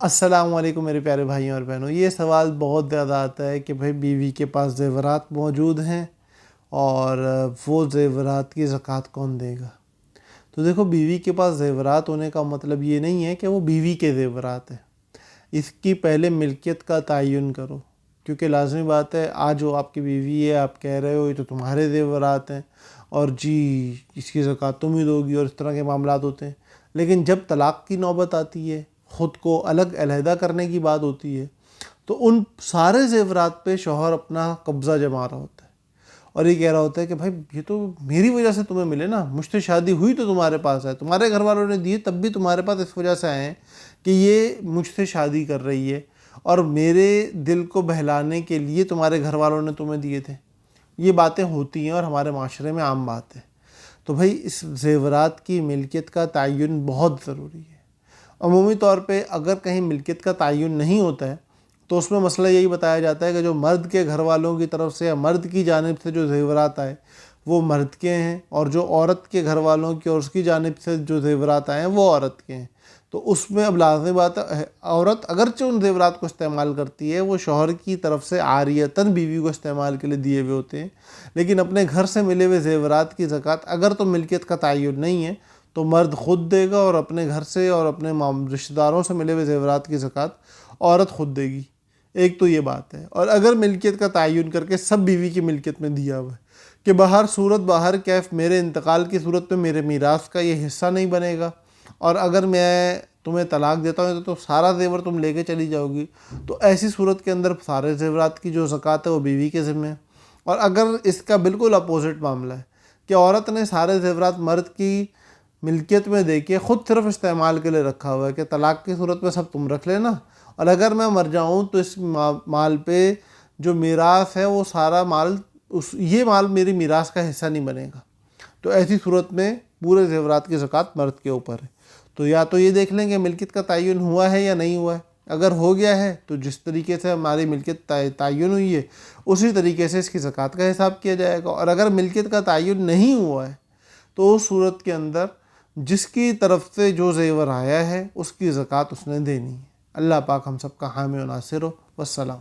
السلام علیکم میرے پیارے بھائیوں اور بہنوں. یہ سوال بہت زیادہ آتا ہے کہ بھائی بیوی کے پاس زیورات موجود ہیں اور وہ زیورات کی زکوٰۃ کون دے گا. تو دیکھو، بیوی کے پاس زیورات ہونے کا مطلب یہ نہیں ہے کہ وہ بیوی کے زیورات ہیں. اس کی پہلے ملکیت کا تعین کرو، کیونکہ لازمی بات ہے آج وہ آپ کی بیوی ہے، آپ کہہ رہے ہو یہ تو تمہارے زیورات ہیں اور جی اس کی زکوٰۃ تم ہی دو گی، اور اس طرح کے معاملات ہوتے ہیں. لیکن جب طلاق کی نوبت آتی ہے، خود کو الگ علیحدہ کرنے کی بات ہوتی ہے، تو ان سارے زیورات پہ شوہر اپنا قبضہ جما رہا ہوتا ہے اور یہ کہہ رہا ہوتا ہے کہ بھائی یہ تو میری وجہ سے تمہیں ملے نا، مجھ سے شادی ہوئی تو تمہارے پاس ہے، تمہارے گھر والوں نے دیے تب بھی تمہارے پاس اس وجہ سے آئے ہیں کہ یہ مجھ سے شادی کر رہی ہے اور میرے دل کو بہلانے کے لیے تمہارے گھر والوں نے تمہیں دیے تھے. یہ باتیں ہوتی ہیں اور ہمارے معاشرے میں عام بات ہے. تو بھائی اس زیورات کی ملکیت کا تعین بہت ضروری ہے. عمومی طور پہ اگر کہیں ملکیت کا تعین نہیں ہوتا ہے تو اس میں مسئلہ یہی بتایا جاتا ہے کہ جو مرد کے گھر والوں کی طرف سے یا مرد کی جانب سے جو زیورات آئے وہ مرد کے ہیں، اور جو عورت کے گھر والوں کی اور اس کی جانب سے جو زیورات آئے ہیں وہ عورت کے ہیں. تو اس میں اب لازمی بات ہے، عورت اگرچہ ان زیورات کو استعمال کرتی ہے، وہ شوہر کی طرف سے عاریتاً بیوی کو استعمال کے لیے دیے ہوئے ہوتے ہیں، لیکن اپنے گھر سے ملے ہوئے زیورات کی زکوٰۃ اگر تو ملکیت کا تعین نہیں ہے تو مرد خود دے گا، اور اپنے گھر سے اور اپنے رشتہ داروں سے ملے ہوئے زیورات کی زکوٰۃ عورت خود دے گی. ایک تو یہ بات ہے. اور اگر ملکیت کا تعین کر کے سب بیوی کی ملکیت میں دیا ہوا ہے کہ بہر صورت بہر کیف میرے انتقال کی صورت میں میرے میراث کا یہ حصہ نہیں بنے گا، اور اگر میں تمہیں طلاق دیتا ہوں تو سارا زیور تم لے کے چلی جاؤ گی، تو ایسی صورت کے اندر سارے زیورات کی جو زکوٰۃ ہے وہ بیوی کے ذمہ ہے. اور اگر اس کا بالکل اپوزٹ معاملہ ہے کہ عورت نے سارے زیورات مرد کی ملکیت میں دے کے خود صرف استعمال کے لیے رکھا ہوا ہے کہ طلاق کی صورت میں سب تم رکھ لینا، اور اگر میں مر جاؤں تو اس مال پہ جو میراث ہے وہ سارا مال یہ مال میری میراث کا حصہ نہیں بنے گا، تو ایسی صورت میں پورے زیورات کی زکوٰۃ مرد کے اوپر ہے. تو یا تو یہ دیکھ لیں کہ ملکیت کا تعین ہوا ہے یا نہیں ہوا ہے. اگر ہو گیا ہے تو جس طریقے سے ہماری ملکیت تعین ہوئی ہے اسی طریقے سے اس کی زکوٰۃ کا حساب کیا جائے گا. اور اگر ملکیت کا تعین نہیں ہوا ہے تو اس صورت کے اندر جس کی طرف سے جو زیور آیا ہے اس کی زکوٰۃ اس نے دینی ہے. اللہ پاک ہم سب کا حامی و ناصر ہو. والسلام.